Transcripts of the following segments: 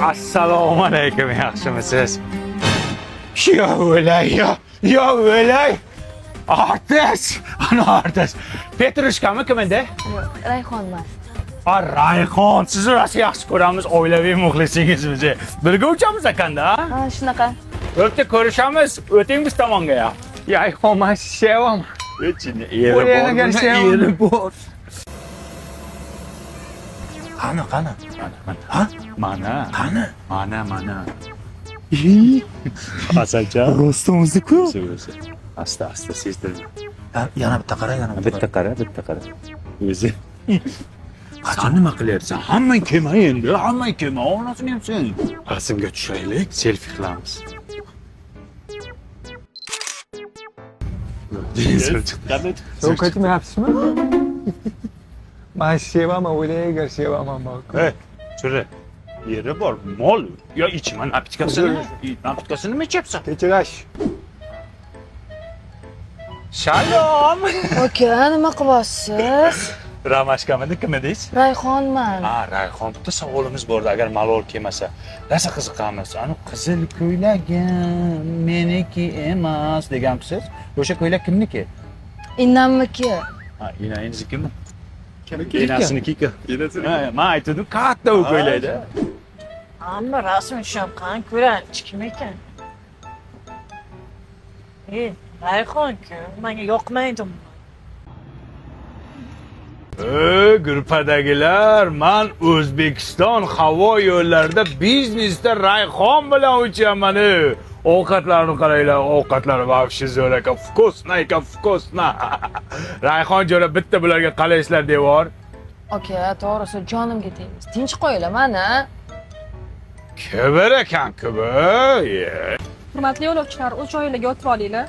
Assalomu alaykum, yaxshimisiz? Yo o'lay, yo o'lay. Artist, ana artist. Petrushkami kim edi? Rayhonman. Rayhon, sizni rosa yaxshi ko'ramiz, oilaviy muxlisingizmiz. Birga uchamiz ekanda? Ha, shunaqa. O'tda ko'rishamiz, o'ting biz tomonga ya. Rayhon, men sevaman. O'chini eri bor. Qani? Ha? Mana. Asalcha. Rostom o'zi-ku. Asta sezdirma. Yana bitta qara, Bitta qara. O'zi. Qachon nima qilyapsan? Hammang kelma endi, onasini ham sen. Rasmga tushaylik, selfie qilamiz. Sen qaytmayapsizmi? Men sevaman, o'ylaygar sevaman bak. Chura. Yeri bor, mol. Yo ichma napitkasini nima ichyapsan? Kechirash. Shalom. Aka, nima qilyapsiz? Ramashkamidi, kim edingiz? Rayhonman. Rayhon, bitta savolimiz bor, agar malol kelmasa. Rosa qiziqamiz. Ani qizil ko'ylagim meniki emas degansiz. O'sha ko'ylak kimniki? Innamniki. Inangiznikimi? Enasiniki. Men aytdim, katta u ko'ylakda. Amma rasm tushungan ko'ranish kim ekan? Rayhon-ku, menga yoqmaydi. Grupadagilar, men O'zbekiston havo yo'llarida biznesda Rayhon bilan uchaman. Ovqatlarni qaranglar, ovqatlari вообще zo'r ekan, вкусно. Rayhon jo'ra bitta bularga qalaysizlar devor. Aka, to'g'risi jonimga tegdi. Tinch qo'yinglar mana. Kibir ekan. Hurmatli yo'lovchilar, o'z joylarga o'tirib olinglar.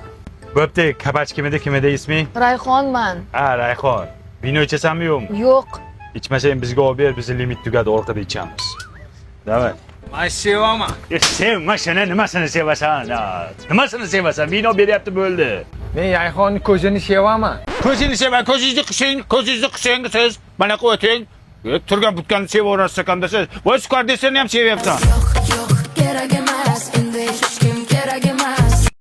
Bo'pti, kabach kim edi ismi? Rayhonman. Rayhon. Vino ichasanmi yo'qmi? Yo'q. İçmeseyim bizga olib ber, bizni limit tugadi, orqada ichamiz. Davay. Men sevaman. Sevma shuni, nimasini sevasan? Nimasini sevasan? Vino beryapti bo'ldi. Men Rayhonni ko'zini sevaman. Ko'zingizni sevan, ko'zingizni qising siz. Mana qo'ying. Turgan butganni sevaverasiz ekanda siz. Voy sukar desangni ham sevyapsan.